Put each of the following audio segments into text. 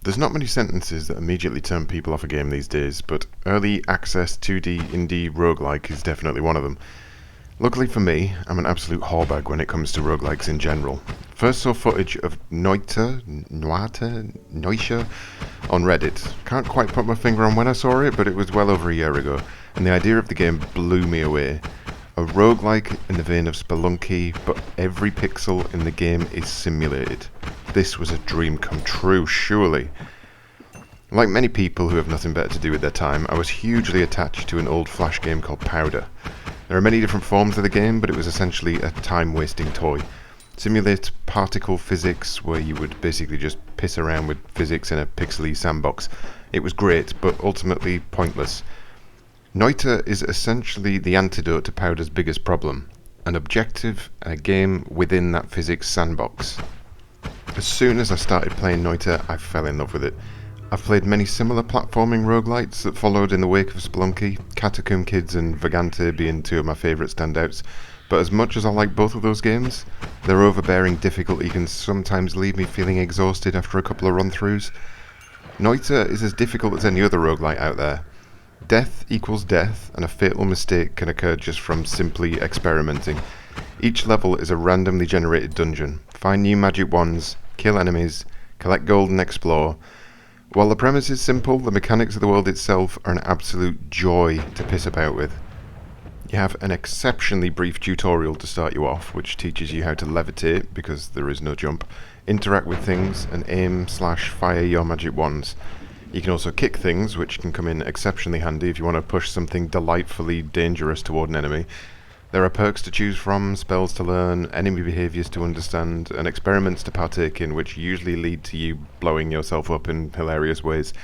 There's not many sentences that immediately turn people off a game these days, but early access 2D indie roguelike is definitely one of them. Luckily for me, I'm an absolute whorebag when it comes to roguelikes in general. First saw footage of Noita on Reddit. Can't quite put my finger on when I saw it, but it was well over a year ago, and the idea of the game blew me away. A roguelike in the vein of Spelunky, but every pixel in the game is simulated. This was a dream come true, surely. Like many people who have nothing better to do with their time, I was hugely attached to an old Flash game called Powder. There are many different forms of the game, but it was essentially a time-wasting toy. Simulate particle physics, where you would basically just piss around with physics in a pixely sandbox. It was great, but ultimately pointless. Noita is essentially the antidote to Powder's biggest problem, an objective game within that physics sandbox. As soon as I started playing Noita, I fell in love with it. I've played many similar platforming roguelites that followed in the wake of Spelunky, Catacomb Kids and Vagante being two of my favourite standouts, but as much as I like both of those games, their overbearing difficulty can sometimes leave me feeling exhausted after a couple of run-throughs. Noita is as difficult as any other roguelite out there. Death equals death, and a fatal mistake can occur just from simply experimenting. Each level is a randomly generated dungeon. Find new magic wands, kill enemies, collect gold and explore. While the premise is simple, the mechanics of the world itself are an absolute joy to piss about with. You have an exceptionally brief tutorial to start you off, which teaches you how to levitate, because there is no jump, interact with things, and aim/fire your magic wands. You can also kick things, which can come in exceptionally handy if you want to push something delightfully dangerous toward an enemy. There are perks to choose from, spells to learn, enemy behaviours to understand, and experiments to partake in, which usually lead to you blowing yourself up in hilarious ways.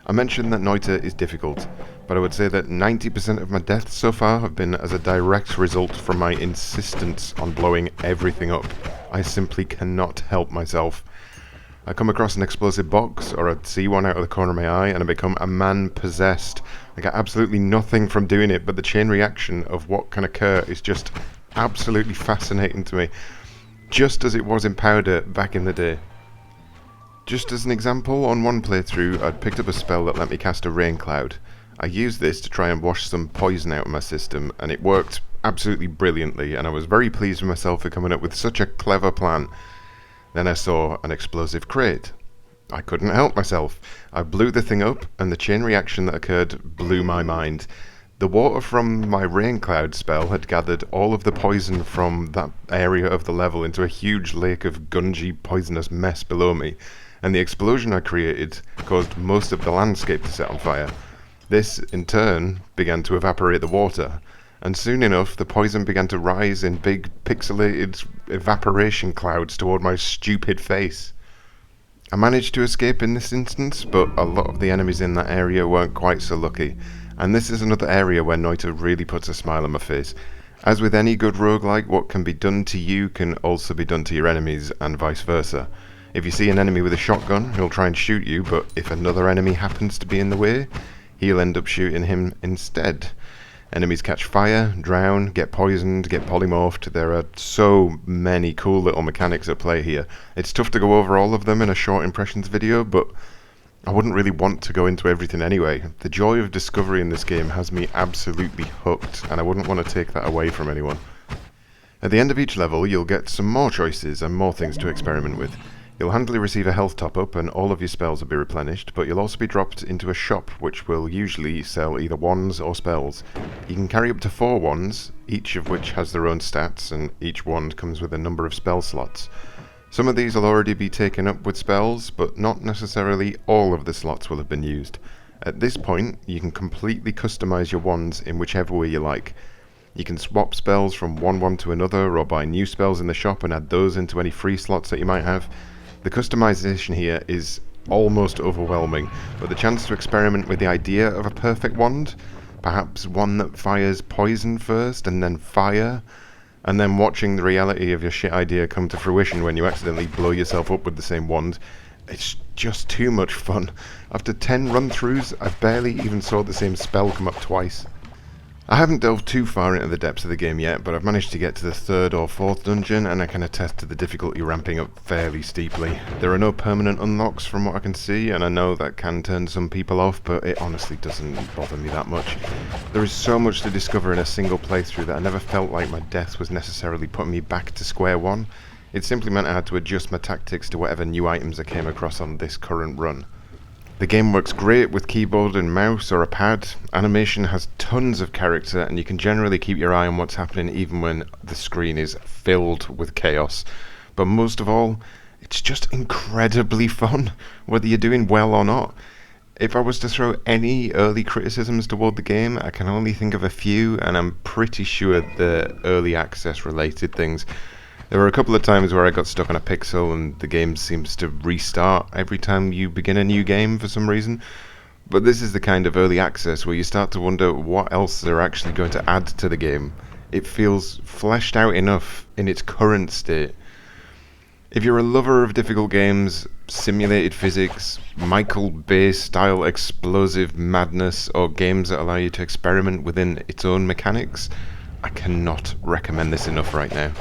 I mentioned that Noita is difficult, but I would say that 90% of my deaths so far have been as a direct result from my insistence on blowing everything up. I simply cannot help myself. I come across an explosive box, or I see one out of the corner of my eye, and I become a man possessed. I get absolutely nothing from doing it, but the chain reaction of what can occur is just absolutely fascinating to me. Just as it was in Powder back in the day. Just as an example, on one playthrough, I'd picked up a spell that let me cast a rain cloud. I used this to try and wash some poison out of my system, and it worked absolutely brilliantly, and I was very pleased with myself for coming up with such a clever plan. Then I saw an explosive crate. I couldn't help myself. I blew the thing up, and the chain reaction that occurred blew my mind. The water from my rain cloud spell had gathered all of the poison from that area of the level into a huge lake of gungy, poisonous mess below me, and the explosion I created caused most of the landscape to set on fire. This, in turn, began to evaporate the water, and soon enough the poison began to rise in big pixelated evaporation clouds toward my stupid face. I managed to escape in this instance, but a lot of the enemies in that area weren't quite so lucky, and this is another area where Noita really puts a smile on my face. As with any good roguelike, what can be done to you can also be done to your enemies, and vice versa. If you see an enemy with a shotgun, he'll try and shoot you, but if another enemy happens to be in the way, he'll end up shooting him instead. Enemies catch fire, drown, get poisoned, get polymorphed. There are so many cool little mechanics at play here. It's tough to go over all of them in a short impressions video, but I wouldn't really want to go into everything anyway. The joy of discovery in this game has me absolutely hooked, and I wouldn't want to take that away from anyone. At the end of each level, you'll get some more choices and more things to experiment with. You'll handily receive a health top-up and all of your spells will be replenished, but you'll also be dropped into a shop which will usually sell either wands or spells. You can carry up to 4 wands, each of which has their own stats, and each wand comes with a number of spell slots. Some of these will already be taken up with spells, but not necessarily all of the slots will have been used. At this point, you can completely customize your wands in whichever way you like. You can swap spells from one wand to another, or buy new spells in the shop and add those into any free slots that you might have. The customization here is almost overwhelming, but the chance to experiment with the idea of a perfect wand, perhaps one that fires poison first and then fire, and then watching the reality of your shit idea come to fruition when you accidentally blow yourself up with the same wand, it's just too much fun. After 10 run-throughs, I've barely even saw the same spell come up twice. I haven't delved too far into the depths of the game yet, but I've managed to get to the 3rd or 4th dungeon, and I can attest to the difficulty ramping up fairly steeply. There are no permanent unlocks from what I can see, and I know that can turn some people off, but it honestly doesn't bother me that much. There is so much to discover in a single playthrough that I never felt like my death was necessarily putting me back to square one. It simply meant I had to adjust my tactics to whatever new items I came across on this current run. The game works great with keyboard and mouse or a pad. Animation has tons of character, and you can generally keep your eye on what's happening even when the screen is filled with chaos. But most of all, it's just incredibly fun, whether you're doing well or not. If I was to throw any early criticisms toward the game, I can only think of a few, and I'm pretty sure the early access related things. There were a couple of times where I got stuck on a pixel and the game seems to restart every time you begin a new game for some reason. But this is the kind of early access where you start to wonder what else they're actually going to add to the game. It feels fleshed out enough in its current state. If you're a lover of difficult games, simulated physics, Michael Bay style explosive madness, or games that allow you to experiment within its own mechanics, I cannot recommend this enough right now.